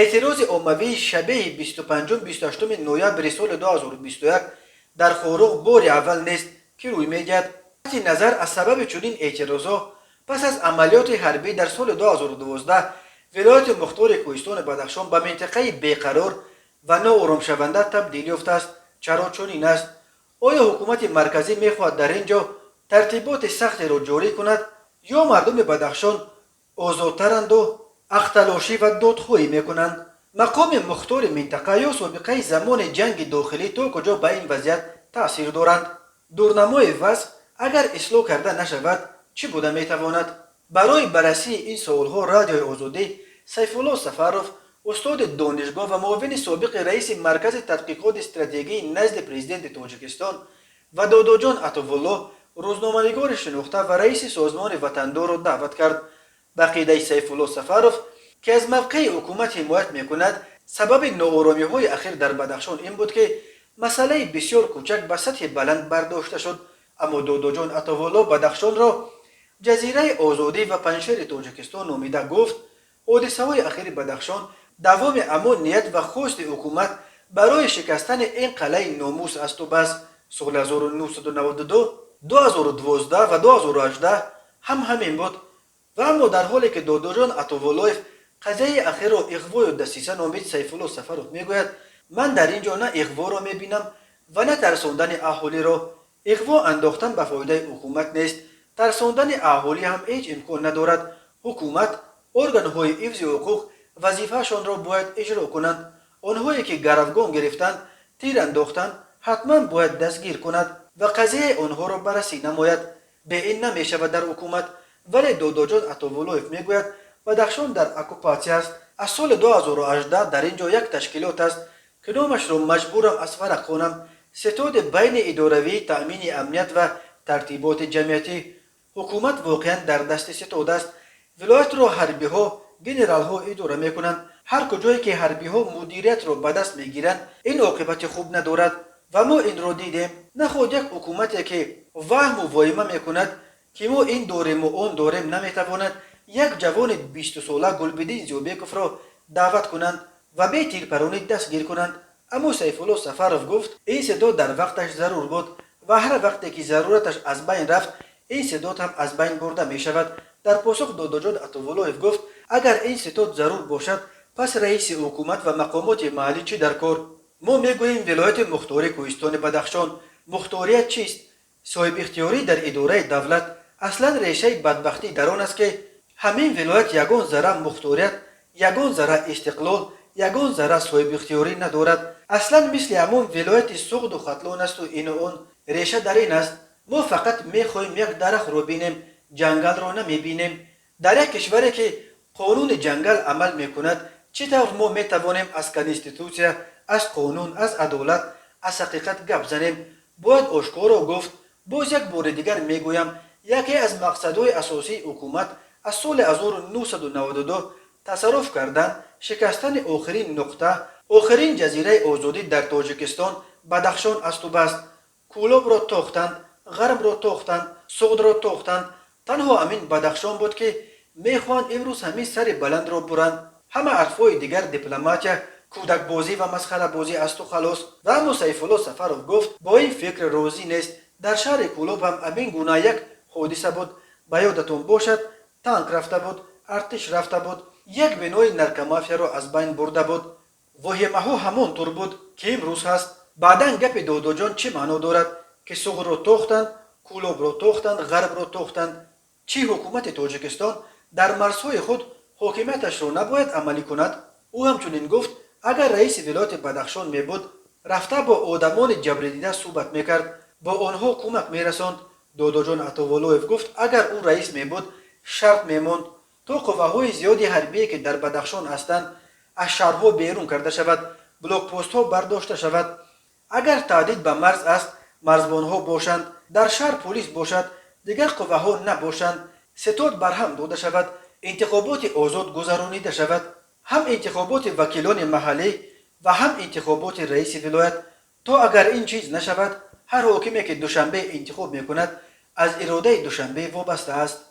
اعتراض عمومی شبه 25-28 نوامبر سال 2021 در خورق بار اول نیست که روی میگرد. نظر از سبب چنین اعتراضها پس از عملیات حربی در سال 2012 ولایت مختار کوهستان بدخشان به منطقه بیقرار و ناآرام شونده تبدیل یافته است. چرا چنین است؟ آیا حکومت مرکزی میخواهد در اینجا ترتیبات سختی را جاری کند یا مردم بدخشان آزادترند و اختلاشی و دادخواهی میکنند؟ مقام مختار منطقه یا سابقه زمان جنگ داخلی تا کجا به این وضعیت تاثیر دارند؟ دورنمای وضع اگر اصلاح کرده نشود چی بوده میتواند؟ برای بررسی این سوالها رادیو آزادی سیفالله سفروف، استاد دانشگاه و معاون سابق رئیس مرکز تحقیقات استراتژی نزد پرزیدنت تاجیکستان و داداجان عطاالله، روزنامه‌نگار شناخته و رئیس سازمان وطندار را دعوت کرد. به عقیده سیفالله سفروف که از موقع حکومت حمایت میکند، سبب ناآرامی‌های اخیر در بدخشان این بود که مسئله بسیار کوچک به سطح بلند برداشته شد. اما داداجان عطاالله بدخشان را جزیره آزادی و پنجشیر تاجیکستان نامیده. گفت حادثه‌های اخیر بدخشان دوام امنیت و خواست حکومت برای شکستن این قلعه ناموس است و بس. سال 1992، 2012 و 2018 هم همین بود. و اما در حالی که داداجان عطاالله قضیه اخیر را اغوا و دسیسه نامید، سیفالله سفروف میگوید من در اینجا نه اغوا را میبینم و نه ترساندن اهالی را. اغوا انداختن به فایده حکومت نیست، ترساندن اهالی هم هیچ امکان ندارد. حکومت ارگان‌های حفظ حقوق وظیفه‌شان را باید اجرا کنند. آنهایی که گروگان گرفتند، تیر انداختند، حتما باید دستگیر کند و قضیه آنها را بررسی نماید. به این نمیشود در حکومت. ولی داداجان عطاالله میگوید بدخشان در اکوپاسی است. از سال 2018 در اینجا یک تشکیلات است که نامش را مجبورم از فرق خوانم: ستاد بین اداروی تأمین امنیت و ترتیبات جمعیتی. حکومت واقعا در دست ستاد است. ولایت را حربی ها، گنرال ها اداره میکنند. هر کجایی که حربی ها مدیریت را به دست میگیرند این عاقبت خوب ندارد و ما این را دیدیم. نخود یک حکومتی که وهم و وایمه میکند که ما این داریم و آن داریم نمیتواند یک جوان 20 ساله گلبدین زیوبیکوف را دعوت کنند و به تیرپرانی دستگیر کنند. اما سیفالله سفروف گفت این ستاد در وقتش ضرور بود و هر وقتی که ضرورتش از بین رفت این ستاد هم از بین برده می شود. در پاسخ داداجان عطاالله گفت اگر این ستاد ضرور باشد پس رئیس حکومت و مقامات محلی چی در کار؟ ما میگوییم ولایت مختار کوهستان بدخشان. مختاریت چیست؟ صاحب اختیاری در اداره دولت. اصلا ریشه بدبختی در آن است که همین ولایت یگان ذره مختاریت، یگان ذره استقلال، یگان ذره صاحب اختیاری ندارد. اصلا مثل همون ولایت سغد و ختلان است و این و آن. ریشه در این است ما فقط میخواهیم یک درخت را بینیم، جنگل را نمیبینیم. در یک کشوری که قانون جنگل عمل میکند چطور ما میتوانیم از کنستیتوسیا، از قانون، از عدالت، از حقیقت گپ زنیم؟ باید آشکارا گفت. باز یک بار دیگر میگویم یکی از مقصدهای اساسی حکومت از سال 1992 تصرف کردن شکستن آخرین نقطه، آخرین جزیره آزادی در تاجیکستان بدخشان است و بس. کولاب را تاختند، غرب را تاختند، سغد را تاختند. تنها امین بدخشان بود که میخواهند امروز همین سر بلند را برند. همه حرفهای دیگر دیپلماتیا، کودک بازی و مسخره بازی است و خلاص. و اما سیفالله سفروف گفت با این فکر راضی نیست. در شهر کولاب هم امین گونه یک حادثه بود. به یادتون باشد تانک رفته بود، ارتش رفته بود، یک بنای نرکمافیا را از بین برده بود. واهمه ها همون طور بود که امروز هست. بعدن گپ داداجان چه معنا دارد که سغد را تاختند، کولاب را تاختند، غرب را تاختند؟ چی حکومت تاجیکستان در مرزهای خود حاکمیتش را نباید عملی کند؟ او همچنین گفت اگر رئیس ولایت بدخشان می بود رفته با آدمان جبردیده صحبت میکرد، با آنها کمک میرساند. داداجان عطاالله گفت اگر او رئیس می بود شرط میماند تا قوه‌های زیادی حربی که در بدخشان هستند از شهرها بیرون کرده شود، بلاک پست ها برداشته شود. اگر تهدید به مرز است مرزبان ها باشند، در شهر پلیس باشد، دیگر قوه ها نباشند، ستاد برهم داده شود، انتخابات آزاد گذرانیده شود، هم انتخابات وکیلان محلی و هم انتخابات رئیس ولایت. تا اگر این چیز نشود هر حاکمی که دوشنبه انتخاب میکند از اراده دوشنبه وابسته است.